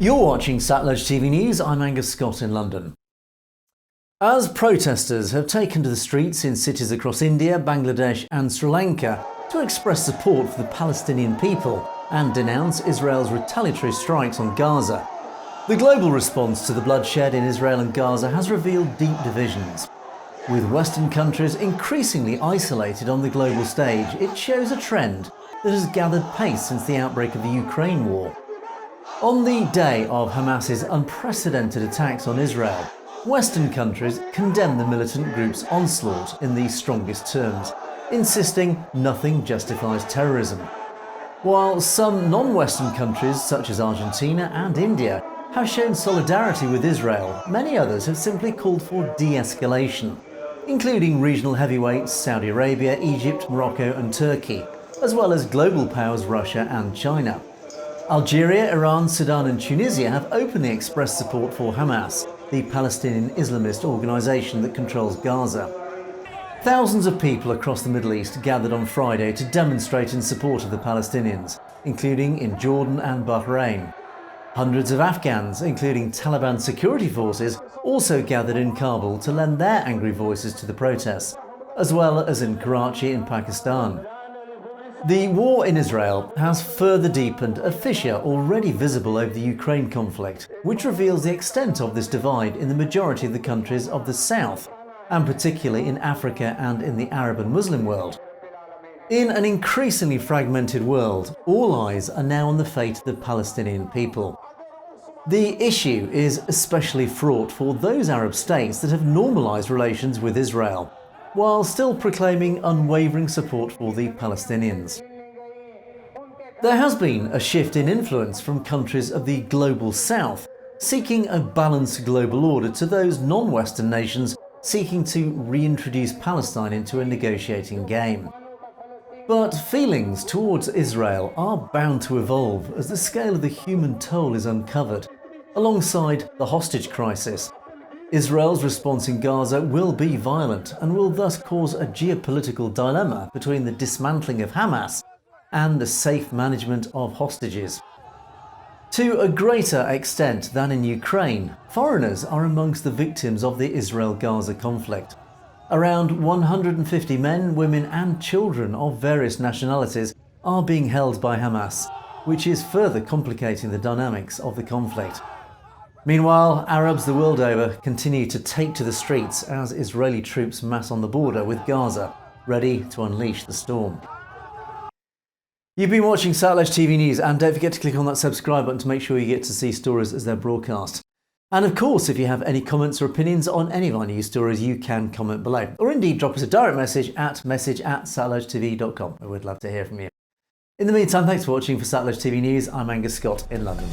You're watching Satluj TV News, I'm Angus Scott in London. As protesters have taken to the streets in cities across India, Bangladesh and Sri Lanka to express support for the Palestinian people and denounce Israel's retaliatory strikes on Gaza, the global response to the bloodshed in Israel and Gaza has revealed deep divisions. With Western countries increasingly isolated on the global stage, it shows a trend that has gathered pace since the outbreak of the Ukraine war. On the day of Hamas's unprecedented attacks on Israel, Western countries condemned the militant group's onslaught in the strongest terms, insisting nothing justifies terrorism. While some non-Western countries, such as Argentina and India, have shown solidarity with Israel, many others have simply called for de-escalation, including regional heavyweights Saudi Arabia, Egypt, Morocco and Turkey, as well as global powers Russia and China. Algeria, Iran, Sudan and Tunisia have openly expressed support for Hamas, the Palestinian Islamist organisation that controls Gaza. Thousands of people across the Middle East gathered on Friday to demonstrate in support of the Palestinians, including in Jordan and Bahrain. Hundreds of Afghans, including Taliban security forces, also gathered in Kabul to lend their angry voices to the protests, as well as in Karachi in Pakistan. The war in Israel has further deepened a fissure already visible over the Ukraine conflict, which reveals the extent of this divide in the majority of the countries of the South, and particularly in Africa and in the Arab and Muslim world. In an increasingly fragmented world, all eyes are now on the fate of the Palestinian people. The issue is especially fraught for those Arab states that have normalised relations with Israel, while still proclaiming unwavering support for the Palestinians. There has been a shift in influence from countries of the global south, seeking a balanced global order, to those non-Western nations seeking to reintroduce Palestine into a negotiating game. But feelings towards Israel are bound to evolve as the scale of the human toll is uncovered, alongside the hostage crisis. Israel's response in Gaza will be violent and will thus cause a geopolitical dilemma between the dismantling of Hamas and the safe management of hostages. To a greater extent than in Ukraine, foreigners are amongst the victims of the Israel-Gaza conflict. Around 150 men, women and children of various nationalities are being held by Hamas, which is further complicating the dynamics of the conflict. Meanwhile, Arabs the world over continue to take to the streets as Israeli troops mass on the border with Gaza, ready to unleash the storm. You've been watching Satluj TV News, and don't forget to click on that subscribe button to make sure you get to see stories as they're broadcast. And of course, if you have any comments or opinions on any of our news stories, you can comment below, or indeed drop us a direct message at message@satlujtv.com. I would love to hear from you. In the meantime, thanks for watching. For Satluj TV News, I'm Angus Scott in London.